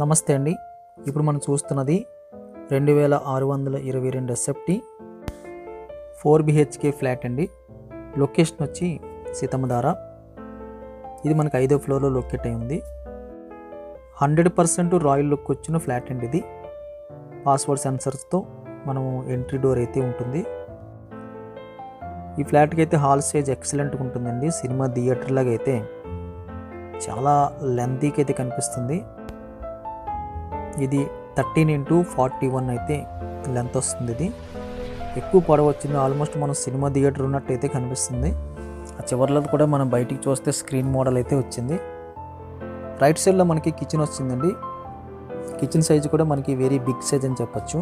నమస్తే అండి. ఇప్పుడు మనం చూస్తున్నది 2622 ఎస్ఎఫ్టీ 4 బిహెచ్కే ఫ్లాట్ అండి. లొకేషన్ వచ్చి సీతమ్మధార. ఇది మనకు 5వ ఫ్లోర్లో లొకేట్ అయి ఉంది. 100% రాయల్ లుక్ వచ్చిన ఫ్లాట్ అండి ఇది. పాస్వర్డ్ సెన్సర్స్తో మనము ఎంట్రీ డోర్ అయితే ఉంటుంది. ఈ ఫ్లాట్కి అయితే హాల్ సైజ్ ఎక్సలెంట్గా ఉంటుందండి. సినిమా థియేటర్ లాగా అయితే చాలా లెంతీకి అయితే కనిపిస్తుంది. ఇది 13x41 అయితే లెంత్ వస్తుంది. ఇది ఎక్కువ పొడవు వచ్చింది. ఆల్మోస్ట్ మనం సినిమా థియేటర్ ఉన్నట్టు అయితే కనిపిస్తుంది. ఆ చివర్లో కూడా మనం బయటికి చూస్తే స్క్రీన్ మోడల్ అయితే వచ్చింది. రైట్ సైడ్లో మనకి కిచెన్ వచ్చిందండి. కిచెన్ సైజు కూడా మనకి వెరీ బిగ్ సైజ్ అని చెప్పచ్చు.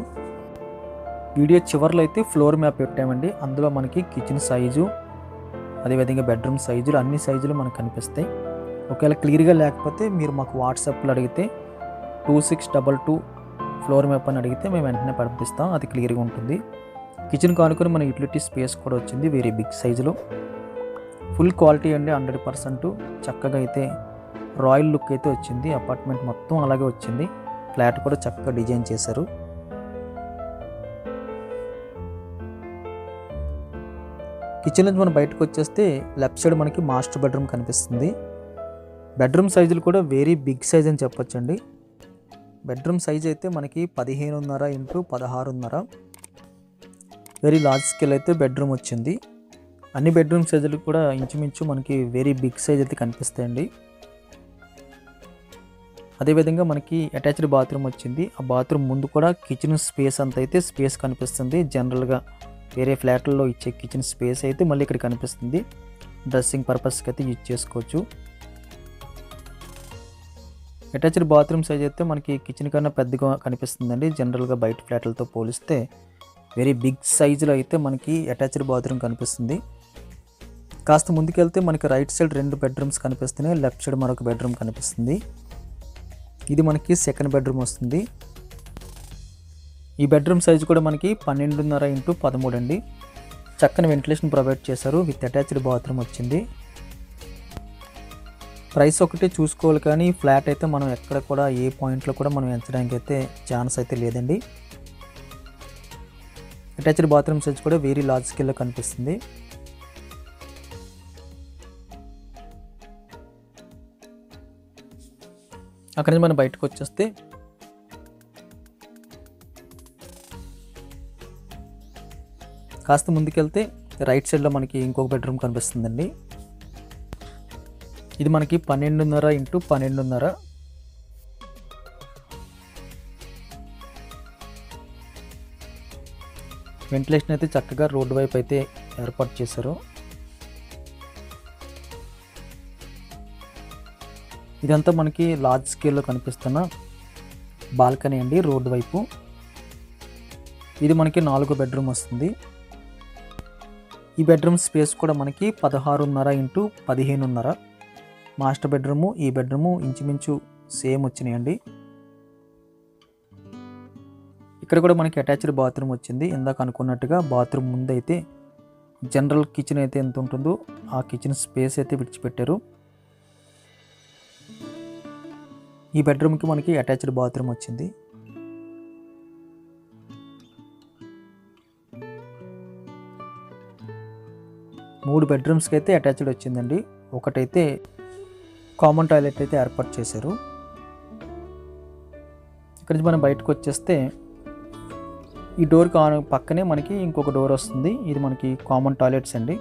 వీడియో చివర్లో అయితే ఫ్లోర్ మ్యాప్ పెట్టామండి. అందులో మనకి కిచెన్ సైజు, అదేవిధంగా బెడ్రూమ్ సైజులు, అన్ని సైజులు మనకు కనిపిస్తాయి. ఒకవేళ క్లియర్గా లేకపోతే మీరు మాకు వాట్సాప్లో అడిగితే 2622 ఫ్లోర్ మ్యాప్ అని అడిగితే మేము వెంటనే పంపిస్తాం. అది క్లియర్గా ఉంటుంది. కిచెన్ కానుకొని మన యూటిలిటీ స్పేస్ కూడా వచ్చింది వెరీ బిగ్ సైజులో. ఫుల్ క్వాలిటీ అండి. 100% చక్కగా అయితే రాయల్ లుక్ అయితే వచ్చింది. అపార్ట్మెంట్ మొత్తం అలాగే వచ్చింది. ఫ్లాట్ కూడా చక్కగా డిజైన్ చేశారు. కిచెన్ నుంచి మనం బయటకు వచ్చేస్తే లెఫ్ట్ సైడ్ మనకి మాస్టర్ బెడ్రూమ్ కనిపిస్తుంది. బెడ్రూమ్ సైజులు కూడా వెరీ బిగ్ సైజ్ అని చెప్పొచ్చండి. బెడ్రూమ్ సైజ్ అయితే మనకి 15.5x16.5 వెరీ లార్జ్ స్కేల్ అయితే బెడ్రూమ్ వచ్చింది. అన్ని బెడ్రూమ్ సైజులు కూడా ఇంచుమించు మనకి వెరీ బిగ్ సైజ్ అయితే కనిపిస్తాయండి. అదేవిధంగా మనకి అటాచ్డ్ బాత్రూమ్ వచ్చింది. ఆ బాత్రూమ్ ముందు కూడా కిచెన్ స్పేస్ అంత అయితే స్పేస్ కనిపిస్తుంది. జనరల్గా వేరే ఫ్లాట్లలో ఇచ్చే కిచెన్ స్పేస్ అయితే మళ్ళీ ఇక్కడ కనిపిస్తుంది. డ్రెస్సింగ్ పర్పస్కి అయితే యూజ్ చేసుకోవచ్చు. అటాచ్డ్ బాత్రూమ్ సైజ్ అయితే మనకి కిచెన్ కన్నా పెద్దగా కనిపిస్తుందండి. జనరల్గా బయట ఫ్లాట్లతో పోలిస్తే వెరీ బిగ్ సైజులో అయితే మనకి అటాచ్డ్ బాత్రూమ్ కనిపిస్తుంది. కాస్త ముందుకెళ్తే మనకి రైట్ సైడ్ 2 బెడ్రూమ్స్ కనిపిస్తున్నాయి. లెఫ్ట్ సైడ్ మరొక బెడ్రూమ్ కనిపిస్తుంది. ఇది మనకి సెకండ్ బెడ్రూమ్ వస్తుంది. ఈ బెడ్రూమ్ సైజు కూడా మనకి 12.5x13 అండి. చక్కని వెంటిలేషన్ ప్రొవైడ్ చేశారు. విత్ అటాచ్డ్ బాత్రూమ్ వచ్చింది. ప్రైస్ ఒకటి చూసుకోవాలి, కానీ ఫ్లాట్ అయితే మనం ఎక్కడ కూడా ఏ పాయింట్లో కూడా మనం ఎంచడానికి అయితే ఛాన్స్ అయితే లేదండి. అటాచ్డ్ బాత్రూమ్ సైజ్ కూడా వెరీ లార్జ్ స్కేల్లో కనిపిస్తుంది. అక్కడి నుంచి మనం బయటకు వచ్చేస్తే కాస్త ముందుకెళ్తే రైట్ సైడ్లో మనకి ఇంకొక బెడ్రూమ్ కనిపిస్తుందండి. ఇది మనకి 12.5x12.5 వెంటిలేషన్ అయితే చక్కగా రోడ్డు వైపు అయితే ఏర్పాటు చేశారు. ఇదంతా మనకి లార్జ్ స్కేల్లో కనిపిస్తున్న బాల్కనీ అండి. రోడ్డు వైపు ఇది మనకి 4వ బెడ్రూమ్ వస్తుంది. ఈ బెడ్రూమ్ స్పేస్ కూడా మనకి 16.5x15. మాస్టర్ బెడ్రూము ఈ బెడ్రూము ఇంచుమించు సేమ్ వచ్చినాయండి. ఇక్కడ కూడా మనకి అటాచ్డ్ బాత్రూమ్ వచ్చింది. ఇందాక అనుకున్నట్టుగా బాత్రూమ్ ముందు అయితే జనరల్ కిచెన్ అయితే ఎంత ఉంటుందో ఆ కిచెన్ స్పేస్ అయితే విడిచిపెట్టారు. ఈ బెడ్రూమ్కి మనకి అటాచ్డ్ బాత్రూమ్ వచ్చింది. మూడు బెడ్రూమ్స్కి అయితే అటాచ్డ్ వచ్చిందండి. ఒకటైతే కామన్ టాయిలెట్ అయితే ఏర్పాటు చేశారు. ఇక్కడి నుంచి మనం బయటకు వచ్చేస్తే ఈ డోర్ పక్కనే మనకి ఇంకొక డోర్ వస్తుంది. ఇది మనకి కామన్ టాయిలెట్స్ అండి.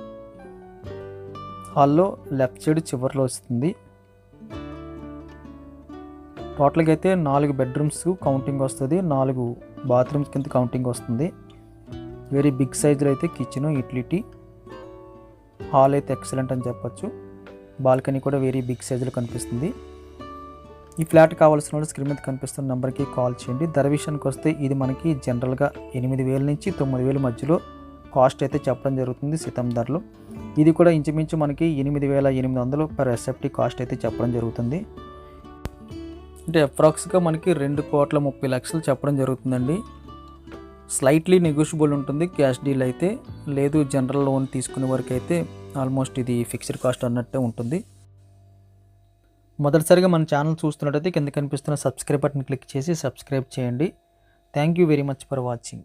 హాల్లో లెఫ్ట్ సైడ్ చివర్లో వస్తుంది. టోటల్గా అయితే 4 బెడ్రూమ్స్ కౌంటింగ్ వస్తుంది. 4 బాత్రూమ్స్ కింద కౌంటింగ్ వస్తుంది. వెరీ బిగ్ సైజులో అయితే కిచెన్, యూటిలిటీ, హాల్ అయితే ఎక్సలెంట్ అని చెప్పొచ్చు. బాల్కనీ కూడా వెరీ బిగ్ సైజులో కనిపిస్తుంది. ఈ ఫ్లాట్ కావాల్సిన వాళ్ళు స్క్రీన్ మీద కనిపిస్తున్న నెంబర్కి కాల్ చేయండి. ధర విషయానికి వస్తే ఇది మనకి జనరల్గా 8,000 నుంచి 9,000 మధ్యలో కాస్ట్ అయితే చెప్పడం జరుగుతుంది సీతమ్మధారలో. ఇది కూడా ఇంచుమించు మనకి 8,800 పర్ ఎస్ఎఫ్టీ కాస్ట్ అయితే చెప్పడం జరుగుతుంది. అంటే అప్రాక్స్గా మనకి 2,30,00,000 చెప్పడం జరుగుతుందండి. స్లైట్లీ నెగోషియబుల్ ఉంటుంది. క్యాష్ డీల్ అయితే లేదు. జనరల్ లోన్ తీసుకునే వరకు అయితే ఆల్మోస్ట్ ఇది ఫిక్స్డ్ కాస్ట్ అన్నట్టే ఉంటుంది. మొదటిసారిగా మన ఛానల్ చూస్తున్నట్టయితే కింద కనిపిస్తున్న సబ్స్క్రైబ్ బటన్ క్లిక్ చేసి సబ్స్క్రైబ్ చేయండి. Thank you very much for watching.